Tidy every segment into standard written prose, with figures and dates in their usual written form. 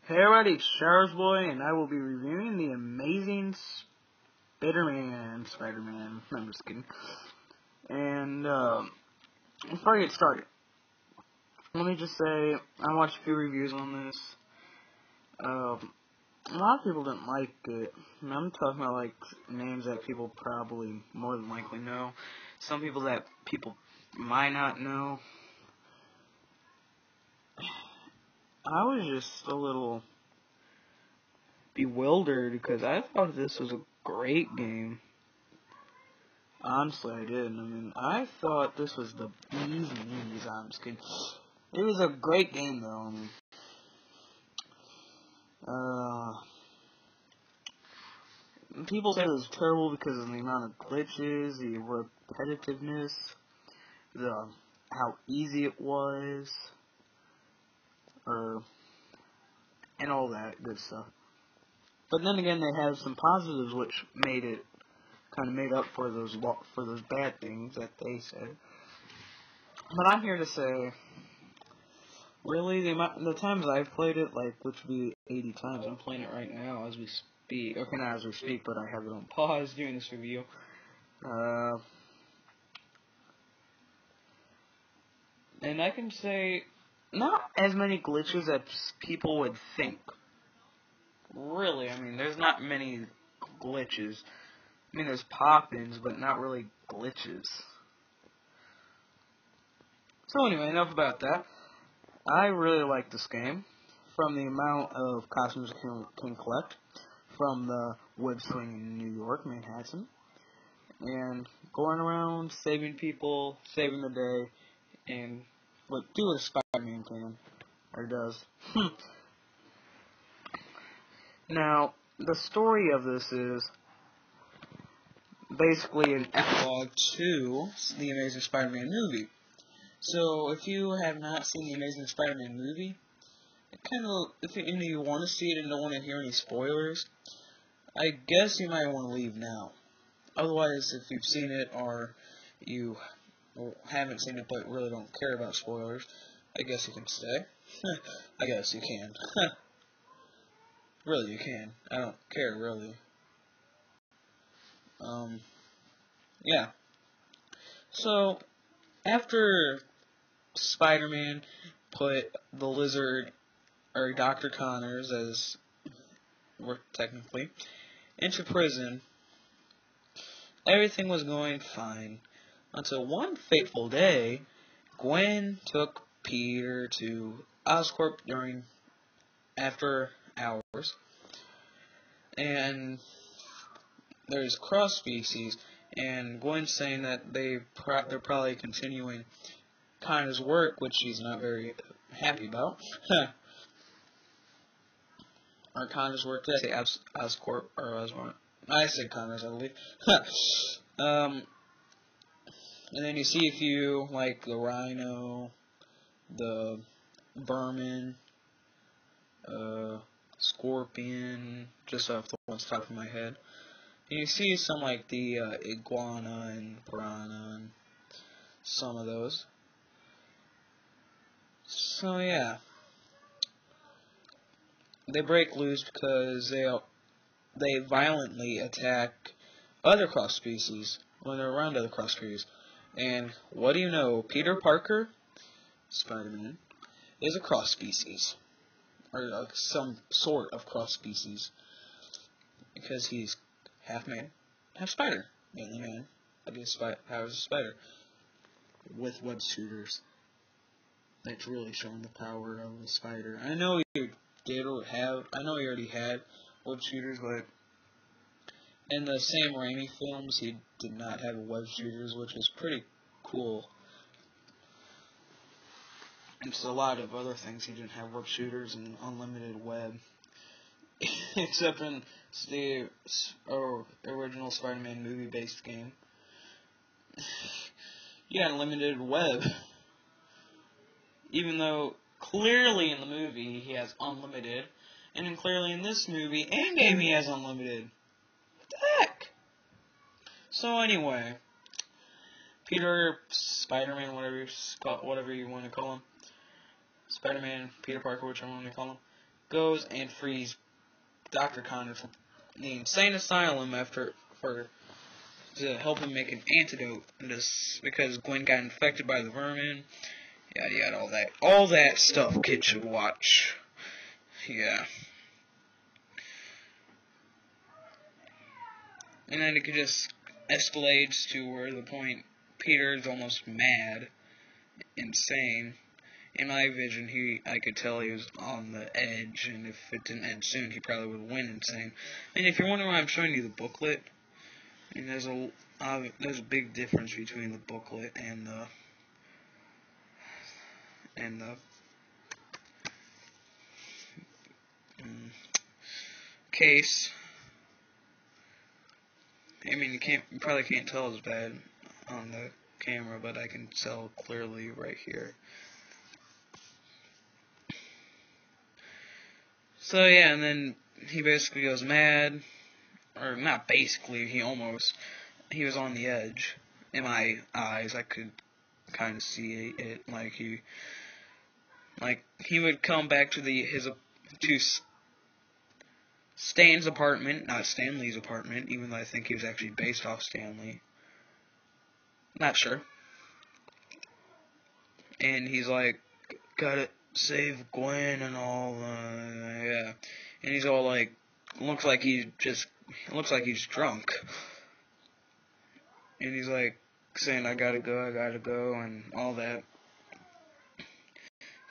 Hey everybody, it's showersboy, and I will be reviewing the Amazing Spider-Man. I'm just kidding. And, before I get started, let me just say, I watched a few reviews on this. A lot of people didn't like it. And I'm talking about, like, names that people probably more than likely know. Some people that people might not know. I was just a little bewildered because I thought this was a great game. Honestly, I did. I mean, I thought this was the bee's knees. I'm just kidding. It was a great game, though. People said it was terrible because of the amount of glitches, the repetitiveness, how easy it was, and all that good stuff. But then again, they had some positives which kind of made up for those bad things that they said. But I'm here to say, really, the times I've played it, like, which would be 80 times. I'm playing it right now as we speak. Okay, not as we speak, but I have it on pause doing this review. And I can say, not as many glitches as people would think. Really, I mean, there's not many glitches. I mean, there's pop-ins, but not really glitches. So anyway, enough about that. I really like this game. From the amount of costumes you can collect, from the web swing in New York, Manhattan, and going around saving people, saving the day, and do what a Spider-Man can, or does. Now, the story of this is basically an epilogue to the Amazing Spider-Man movie. So, if you have not seen the Amazing Spider-Man movie, if you want to see it and don't want to hear any spoilers, I guess you might want to leave now. Otherwise, if you've seen it or you haven't seen it but really don't care about spoilers, I guess you can stay. I guess you can. Really, you can. I don't care, really. Yeah. So, after Spider-Man put the Lizard, or Dr. Connors, as we're technically, into prison, everything was going fine. Until one fateful day, Gwen took Peter to Oscorp after hours, and there's cross species, and Gwen's saying that they're probably continuing Connor's work, which she's not very happy about. Or Connor's work. Did I say Oscorp or Osborne? I said Connor's, I believe. And then you see a few, like the Rhino, the Vermin, Scorpion, just off the top of my head. And you see some like the Iguana and Piranha and some of those. So yeah, they break loose because they violently attack other cross species when they're around other cross species. And what do you know? Peter Parker, Spider-Man, is a cross species, or some sort of cross species, because he's half man, half spider. Mainly man, powers a spider with web shooters. That's really showing the power of the spider. I know you already had web shooters, but in the Sam Raimi films, he did not have web shooters, which is pretty cool. And so a lot of other things, he didn't have web shooters and unlimited web. Except in the original Spider-Man movie-based game. He had unlimited web. Even though clearly in the movie he has unlimited, and then clearly in this movie and game he has unlimited. What the heck? So anyway, Spider-Man, whatever you want to call him, Spider-Man, Peter Parker, whichever one you call him, goes and frees Dr. Connor from the insane asylum to help him make an antidote, because Gwen got infected by the vermin. Yada yada, all that stuff kids should watch. Yeah. And then it could just escalates to where the point Peter is almost mad, insane. In my vision, I could tell he was on the edge, and if it didn't end soon, he probably would win insane. And if you're wondering why I'm showing you the booklet, I mean, there's a big difference between the booklet and the case. I mean, you probably can't tell as bad on the camera, but I can tell clearly right here. So yeah, and then he basically goes mad, or not basically, he was on the edge. In my eyes, I could kind of see it, he would come back to Stan's apartment, not Stan Lee's apartment, even though I think he was actually based off Stan Lee. Not sure. And he's like, gotta save Gwen and all, yeah. And he's all like, looks like he's drunk. And he's like, saying, I gotta go, and all that.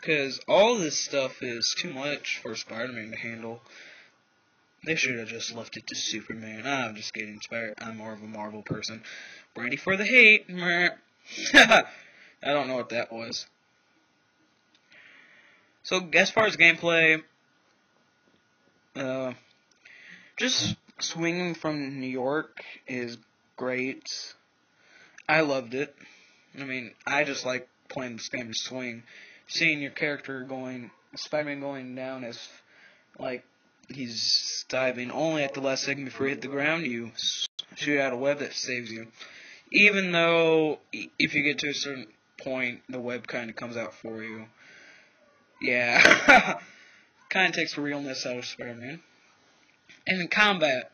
Because all this stuff is too much for Spider-Man to handle. They should have just left it to Superman. I'm just getting inspired. I'm more of a Marvel person. Ready for the hate. I don't know what that was. So, as far as gameplay, just swinging from New York is great. I loved it. I mean, I just like playing this game to swing. Seeing your character Spider-Man going down as, like, he's diving only at the last second before you hit the ground, you shoot out a web that saves you. Even though, if you get to a certain point, the web kind of comes out for you. Yeah. Kind of takes the realness out of Spider-Man. And in combat,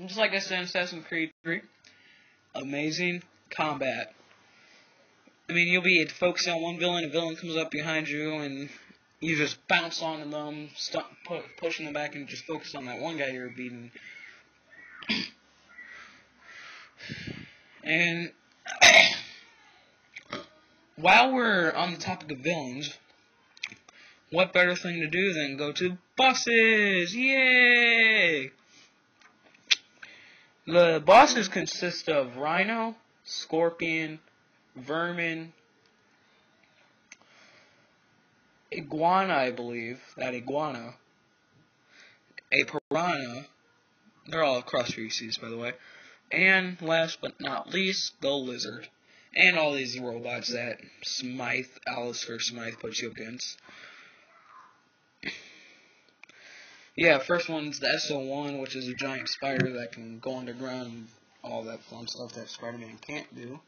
just like I said in Assassin's Creed 3, amazing combat. I mean, you'll be focusing on one villain, a villain comes up behind you, and you just bounce onto them, pushing them back, and just focus on that one guy you're beating. And while we're on the topic of villains, what better thing to do than go to bosses? Yay! The bosses consist of Rhino, Scorpion, Vermin, Iguana, I believe, that iguana, a piranha, they're all cross species, by the way, and last but not least, the lizard, and all these robots that Alistair Smythe puts you against. Yeah, first one's the SO1, which is a giant spider that can go underground and all that fun stuff that Spider-Man can't do.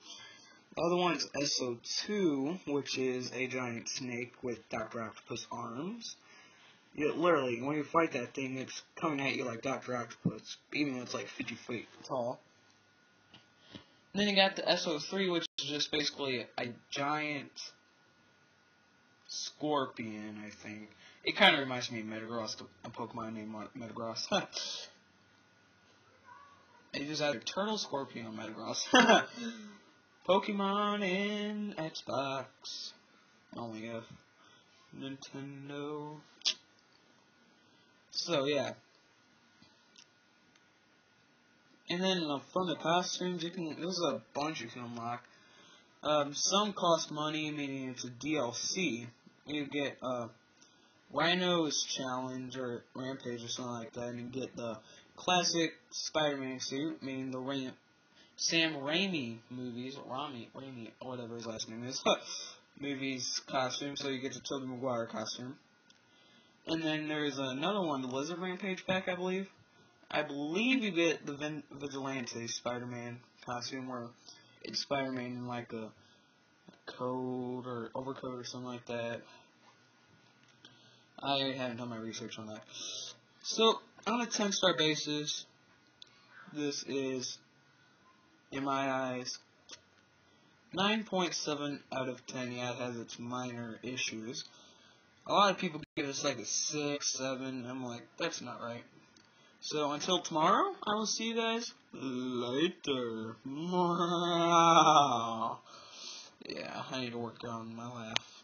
The other one is SO2, which is a giant snake with Dr. Octopus arms. Literally, when you fight that thing, it's coming at you like Dr. Octopus, even though it's like 50 feet tall. And then you got the SO3, which is just basically a giant scorpion, I think. It kind of reminds me of Metagross, a Pokemon named Metagross. It is either Turtle, Scorpion, or Metagross. Pokemon and Xbox. Only if Nintendo. So, yeah. And then from the costumes, there's a bunch you can unlock. Some cost money, meaning it's a DLC. You get Rhino's Challenge or Rampage or something like that, and you get the classic Spider-Man suit, meaning the Sam Raimi movies, Raimi, whatever his last name is, movies costume, so you get the Tobey Maguire costume. And then there's another one, the Lizard Rampage pack, I believe. I believe you get the Vigilante Spider-Man costume, where it's Spider-Man in like a coat or overcoat or something like that. I haven't done my research on that. So, on a 10-star basis, this is, in my eyes, 9.7 out of 10. Yeah, it has its minor issues. A lot of people give this like a 6, 7. I'm like, that's not right. So until tomorrow, I will see you guys later. Yeah, I need to work on my laugh.